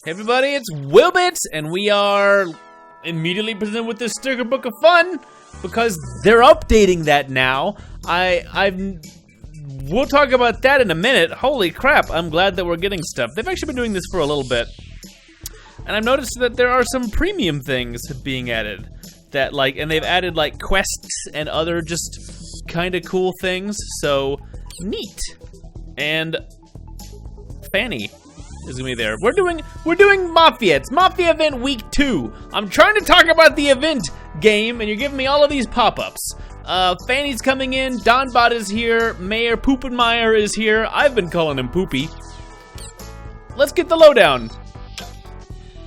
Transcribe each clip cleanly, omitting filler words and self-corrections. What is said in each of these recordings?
Hey everybody, it's WillBits, and we are immediately presented with this sticker book of fun because they're updating that now. We'll talk about that in a minute. Holy crap, I'm glad that we're getting stuff. They've actually been doing this for a little bit, and I've noticed that there are some premium things being added that and they've added quests and other just kind of cool things. So neat. And Fanny is gonna be there. We're doing Mafia. It's Mafia event week 2. I'm trying to talk about the event game, and you're giving me all of these pop-ups. Fanny's coming in. Donbot is here. Mayor Poopenmeyer is here. I've been calling him Poopy. Let's get the lowdown.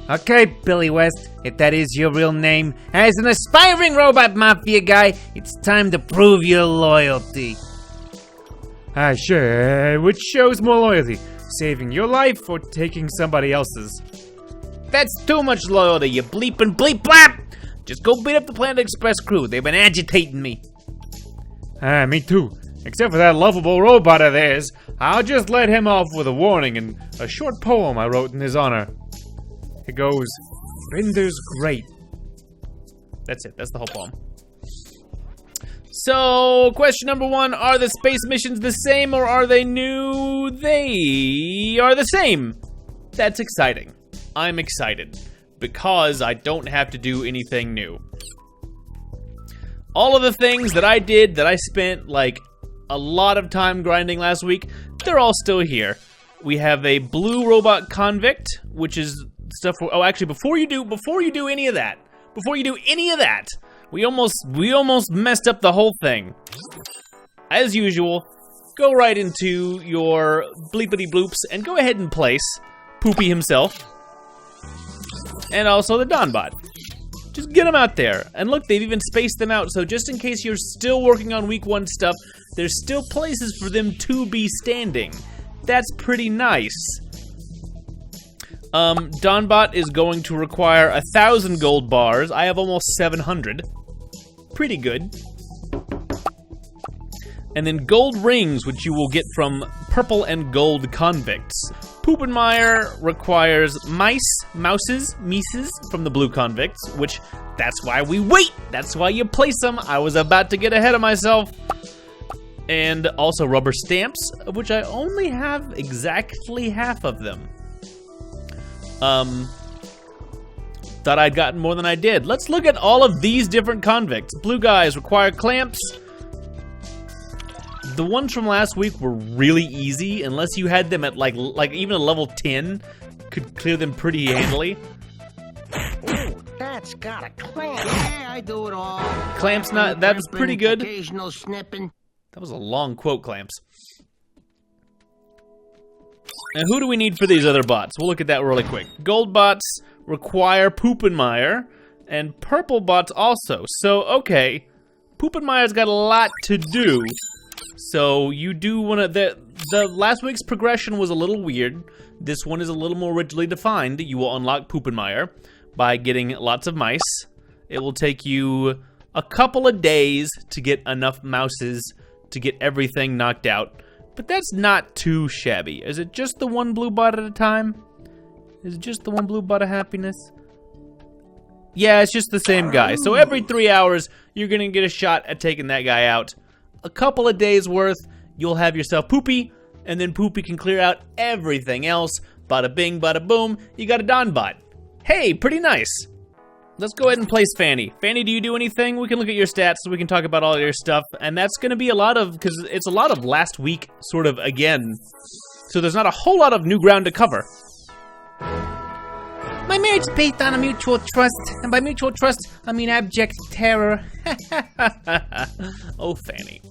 Okay, Billy West, if that is your real name, as an aspiring robot mafia guy, it's time to prove your loyalty. Sure. Which shows more loyalty? Saving your life or taking somebody else's? That's too much loyalty, you bleep and bleep blap! Just go beat up the Planet Express crew. They've been agitating me. Me too. Except for that lovable robot of theirs. I'll just let him off with a warning and a short poem I wrote in his honor. It goes, Bender's great. That's it. That's the whole poem. So, question number 1, are the space missions the same or are they new? They are the same. That's exciting. I'm excited because I don't have to do anything new. All of the things that I did that I spent a lot of time grinding last week, they're all still here. We have a blue robot convict, which is stuff for, actually before you do any of that, we almost messed up the whole thing. As usual, go right into your bleepity bloops and go ahead and place Poopy himself. And also the Donbot. Just get them out there. And look, they've even spaced them out, so just in case you're still working on week 1 stuff, there's still places for them to be standing. That's pretty nice. Donbot is going to require 1,000 gold bars. I have almost 700. Pretty good. And then gold rings, which you will get from purple and gold convicts. Poopenmeyer requires mices from the blue convicts, which that's why we wait. That's why you place them. I was about to get ahead of myself. And also rubber stamps, of which I only have exactly half of them. Thought I'd gotten more than I did. Let's look at all of these different convicts. Blue guys require clamps. The ones from last week were really easy, unless you had them at like even a level 10, could clear them pretty handily. Ooh, that's got a clamp. Yeah, I do it all. Clamps not, that was pretty good. Occasional snipping. That was a long quote, Clamps. And who do we need for these other bots? We'll look at that really quick. Gold bots require Poopenmeyer, and purple bots also. So, okay, Poopenmeyer's got a lot to do. So you do want to, the last week's progression was a little weird. This one is a little more rigidly defined. You will unlock Poopenmeyer by getting lots of mice. It will take you a couple of days to get enough mouses to get everything knocked out. But that's not too shabby. Is it just the one blue bot at a time? Is it just the one blue bot of happiness? Yeah, it's just the same guy. So every 3 hours, you're gonna get a shot at taking that guy out. A couple of days worth, you'll have yourself Poopy, and then Poopy can clear out everything else. Bada bing, bada boom, you got a Donbot. Hey, pretty nice. Let's go ahead and place Fanny. Fanny, do you do anything? We can look at your stats so we can talk about all your stuff. And that's gonna be a lot of, because it's a lot of last week sort of again. So there's not a whole lot of new ground to cover. My marriage is based on a mutual trust, and by mutual trust, I mean abject terror. Oh, Fanny.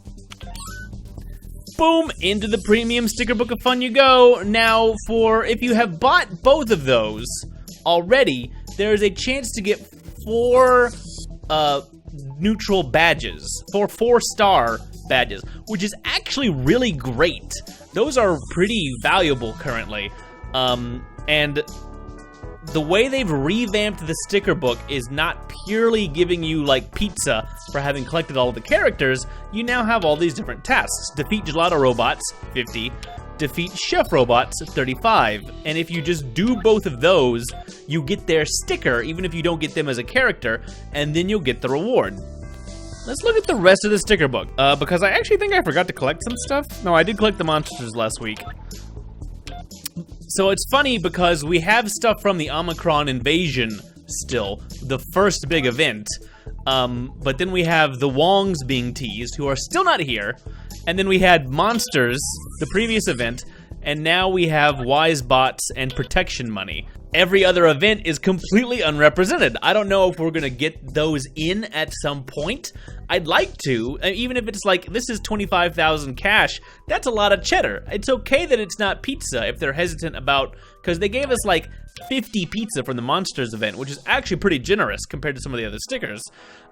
Boom, into the premium sticker book of fun you go. Now, if you have bought both of those already, there is a chance to get 4 neutral badges, 4-star badges, which is actually really great. Those are pretty valuable currently. And the way they've revamped the sticker book is not purely giving you pizza for having collected all of the characters. You now have all these different tasks. Defeat gelato robots, 50. defeat Chef Robots 35. And if you just do both of those, you get their sticker, even if you don't get them as a character, and then you'll get the reward. Let's look at the rest of the sticker book, because I actually think I forgot to collect some stuff. No, I did collect the monsters last week. So it's funny because we have stuff from the Omicron invasion still, the first big event, but then we have the Wongs being teased, who are still not here, and then we had Monsters, the previous event, and now we have Wise Bots and Protection Money. Every other event is completely unrepresented. I don't know if we're gonna get those in at some point. I'd like to, even if it's like, this is 25,000 cash, that's a lot of cheddar. It's okay that it's not pizza if they're hesitant about, because they gave us like 50 pizza from the Monsters event, which is actually pretty generous compared to some of the other stickers.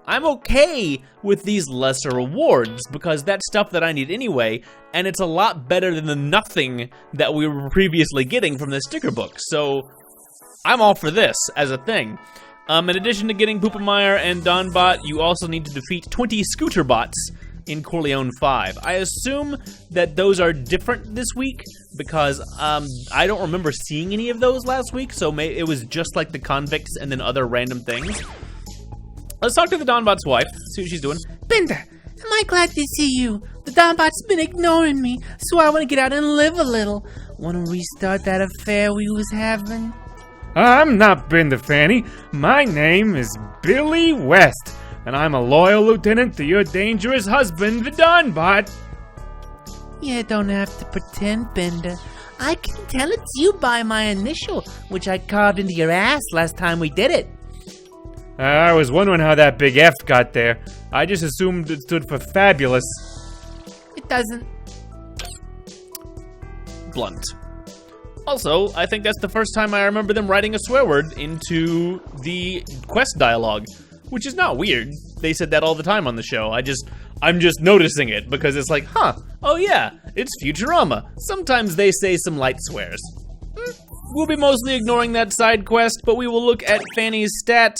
I'm okay with these lesser rewards because that's stuff that I need anyway, and it's a lot better than the nothing that we were previously getting from the sticker book. So I'm all for this as a thing. In addition to getting Poopenmeyer and Donbot, you also need to defeat 20 Scooter Bots in Corleone 5. I assume that those are different this week because I don't remember seeing any of those last week, so it was just like the convicts and then other random things. Let's talk to the Donbot's wife, see what she's doing. Bender, am I glad to see you? The Donbot's been ignoring me, so I want to get out and live a little. Want to restart that affair we was having? I'm not Bender Fanny. My name is Billy West, and I'm a loyal lieutenant to your dangerous husband, the Donbot. You don't have to pretend, Bender. I can tell it's you by my initial, which I carved into your ass last time we did it. I was wondering how that big F got there. I just assumed it stood for fabulous. It doesn't. Blunt. Also, I think that's the first time I remember them writing a swear word into the quest dialogue, which is not weird. They said that all the time on the show. I'm just noticing it because it's like, huh, oh yeah, it's Futurama. Sometimes they say some light swears. We'll be mostly ignoring that side quest, but we will look at Fanny's stats.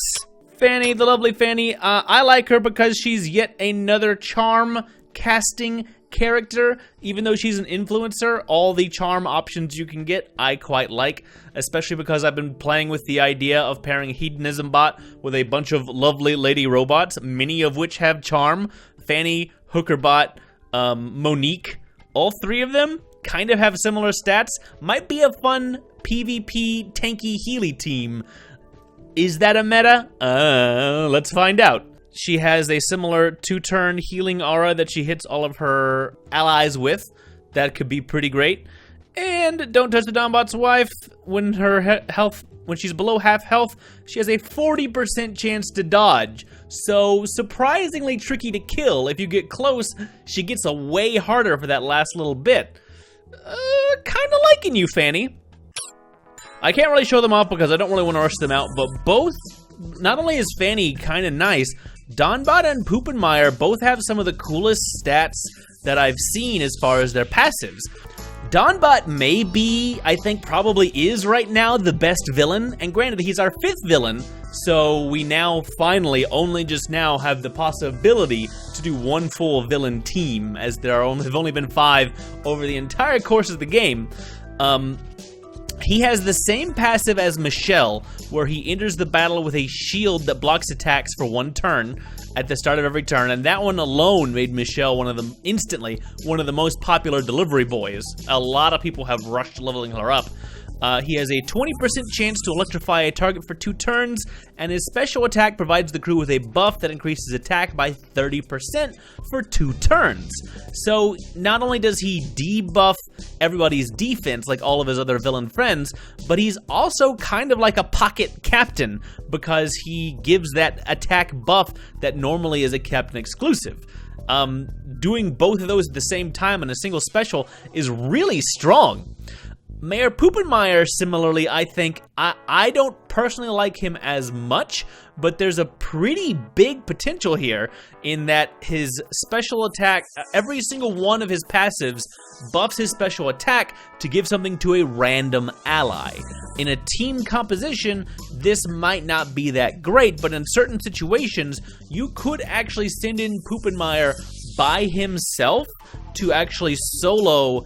Fanny, the lovely Fanny, I like her because she's yet another charm casting character. Even though she's an influencer, all the charm options you can get, I quite like, especially because I've been playing with the idea of pairing Hedonism Bot with a bunch of lovely lady robots, many of which have charm. Fanny, Hooker Bot, Monique, all three of them kind of have similar stats. Might be a fun PvP tanky Healy team. Is that a meta? Let's find out. She has a similar 2-turn healing aura that she hits all of her allies with. That could be pretty great. And don't touch the Donbot's wife. When her when she's below half health, she has a 40% chance to dodge. So surprisingly tricky to kill. If you get close, she gets a way harder for that last little bit. Kinda liking you, Fanny. I can't really show them off because I don't really want to rush them out, but both, not only is Fanny kind of nice, Donbot and Poopenmeyer both have some of the coolest stats that I've seen as far as their passives. Donbot may be, I think probably is right now, the best villain, and granted, he's our 5th villain, so we now finally, only just now, have the possibility to do one full villain team, as there have only been 5 over the entire course of the game. He has the same passive as Michelle, where he enters the battle with a shield that blocks attacks for 1 turn at the start of every turn, and that one alone made Michelle instantly one of the most popular delivery boys. A lot of people have rushed leveling her up. He has a 20% chance to electrify a target for 2 turns, and his special attack provides the crew with a buff that increases attack by 30% for 2 turns. So not only does he debuff everybody's defense like all of his other villain friends, but he's also kind of like a pocket captain because he gives that attack buff that normally is a captain exclusive. Doing both of those at the same time in a single special is really strong. Mayor Poopenmeyer, similarly, I think, I don't personally like him as much, but there's a pretty big potential here in that his special attack, every single one of his passives buffs his special attack to give something to a random ally. In a team composition, this might not be that great, but in certain situations, you could actually send in Poopenmeyer by himself to actually solo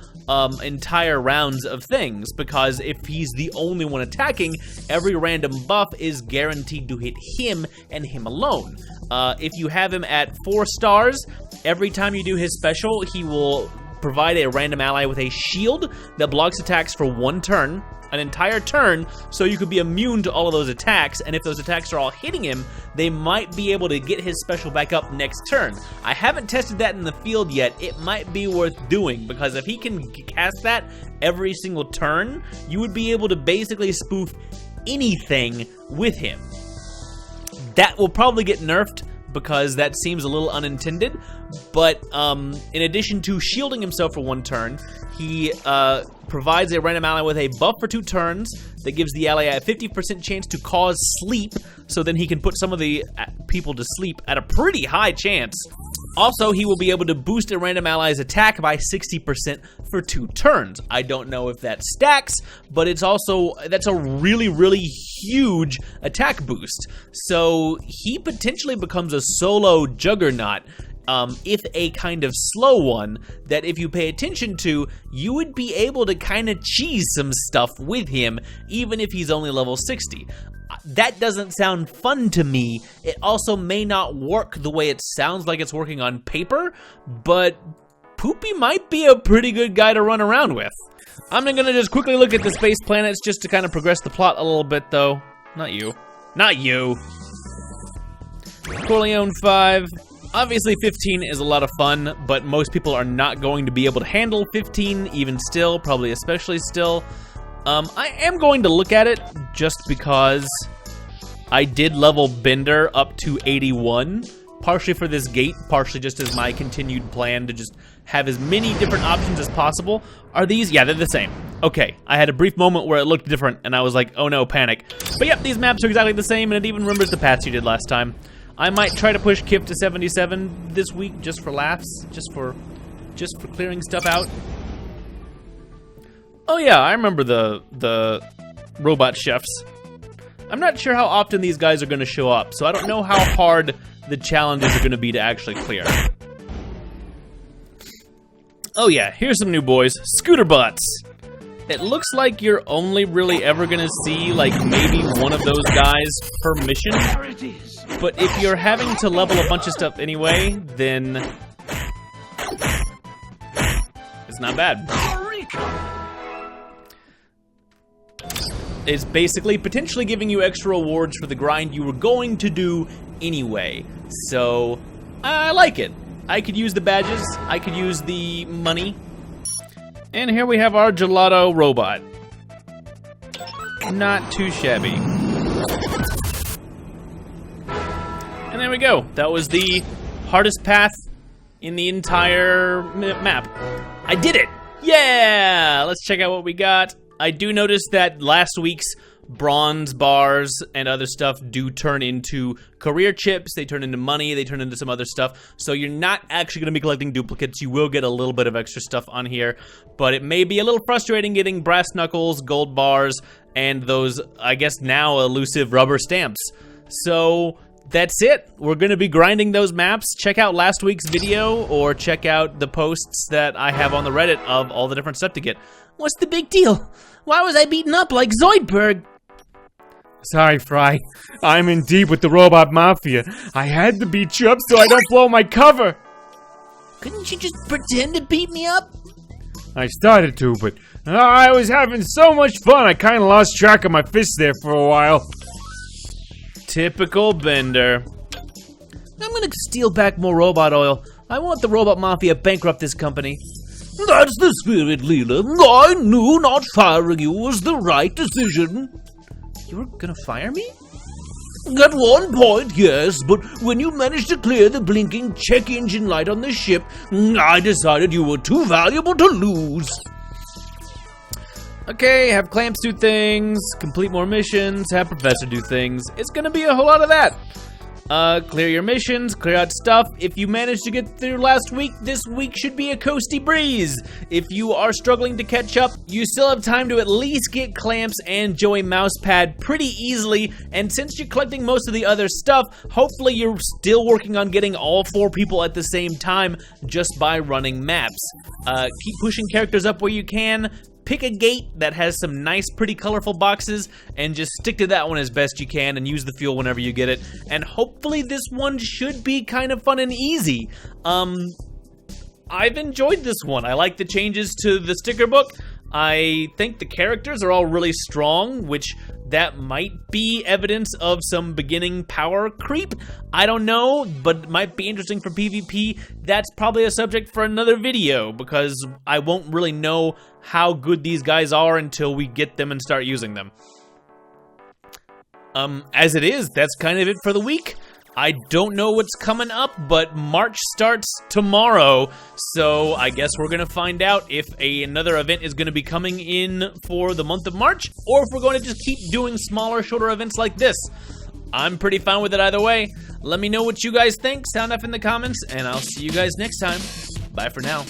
entire rounds of things, because if he's the only one attacking, every random buff is guaranteed to hit him and him alone. If you have him at 4 stars, every time you do his special, he will provide a random ally with a shield that blocks attacks for 1 turn, an entire turn, so you could be immune to all of those attacks, and if those attacks are all hitting him, they might be able to get his special back up next turn. I haven't tested that in the field yet. It might be worth doing, because if he can cast that every single turn, you would be able to basically spoof anything with him. That will probably get nerfed, because that seems a little unintended, but in addition to shielding himself for 1 turn, he provides a random ally with a buff for 2 turns that gives the ally a 50% chance to cause sleep, so then he can put some of the people to sleep at a pretty high chance. Also, he will be able to boost a random ally's attack by 60% for 2 turns. I don't know if that stacks, but it's also, that's a really, really huge attack boost. So he potentially becomes a solo juggernaut, if a kind of slow one, that if you pay attention to, you would be able to kind of cheese some stuff with him, even if he's only level 60. That doesn't sound fun to me. It also may not work the way it sounds like it's working on paper, but Poopy might be a pretty good guy to run around with. I'm gonna just quickly look at the space planets just to kind of progress the plot a little bit, though. Not you. Not you. Corleone 5. Obviously 15 is a lot of fun, but most people are not going to be able to handle 15, even still, probably especially still. I am going to look at it just because I did level Bender up to 81, partially for this gate, partially just as my continued plan to just have as many different options as possible. Are these? Yeah, they're the same. Okay, I had a brief moment where it looked different, and I was like, oh no, panic. But yep, these maps are exactly the same, and it even remembers the paths you did last time. I might try to push Kip to 77 this week, just for laughs, just for clearing stuff out. Oh yeah, I remember the robot chefs. I'm not sure how often these guys are going to show up, so I don't know how hard the challenges are going to be to actually clear. Oh yeah, here's some new boys. Scooter butts. It looks like you're only really ever going to see, like, maybe one of those guys per mission. But if you're having to level a bunch of stuff anyway, then it's not bad. It's basically potentially giving you extra rewards for the grind you were going to do anyway. So, I like it. I could use the badges, I could use the money. And here we have our gelato robot. Not too shabby. And there we go. That was the hardest path in the entire map. I did it! Yeah! Let's check out what we got. I do notice that last week's bronze bars and other stuff do turn into career chips, they turn into money, they turn into some other stuff, so you're not actually going to be collecting duplicates. You will get a little bit of extra stuff on here, but it may be a little frustrating getting brass knuckles, gold bars, and those, I guess now, elusive rubber stamps. So that's it. We're going to be grinding those maps. Check out last week's video, or check out the posts that I have on the Reddit of all the different stuff to get. What's the big deal? Why was I beaten up like Zoidberg? Sorry, Fry. I'm in deep with the robot mafia. I had to beat you up so I don't blow my cover. Couldn't you just pretend to beat me up? I started to, but I was having so much fun I kind of lost track of my fists there for a while. Typical Bender. I'm gonna steal back more robot oil. I want the robot mafia bankrupt this company. That's the spirit, Leela. I knew not firing you was the right decision. You were gonna fire me? At one point, yes, but when you managed to clear the blinking check engine light on the ship, I decided you were too valuable to lose. Okay, have Clamps do things, complete more missions, have Professor do things. It's gonna be a whole lot of that. Clear your missions, clear out stuff. If you managed to get through last week, this week should be a coasty breeze. If you are struggling to catch up, you still have time to at least get Clamps and Joey Mouspad pretty easily, and since you're collecting most of the other stuff, hopefully you're still working on getting all 4 people at the same time just by running maps. Keep pushing characters up where you can. Pick a gate that has some nice, pretty colorful boxes, and just stick to that one as best you can, and use the fuel whenever you get it. And hopefully this one should be kind of fun and easy. I've enjoyed this one. I like the changes to the sticker book. I think the characters are all really strong, which that might be evidence of some beginning power creep. I don't know, but it might be interesting for PvP. That's probably a subject for another video, because I won't really know how good these guys are until we get them and start using them. As it is, that's kind of it for the week. I don't know what's coming up, but March starts tomorrow, so I guess we're gonna find out if another event is gonna be coming in for the month of March, or if we're going to just keep doing smaller, shorter events like this. I'm pretty fine with it either way. Let me know what you guys think, sound off in the comments, and I'll see you guys next time. Bye for now.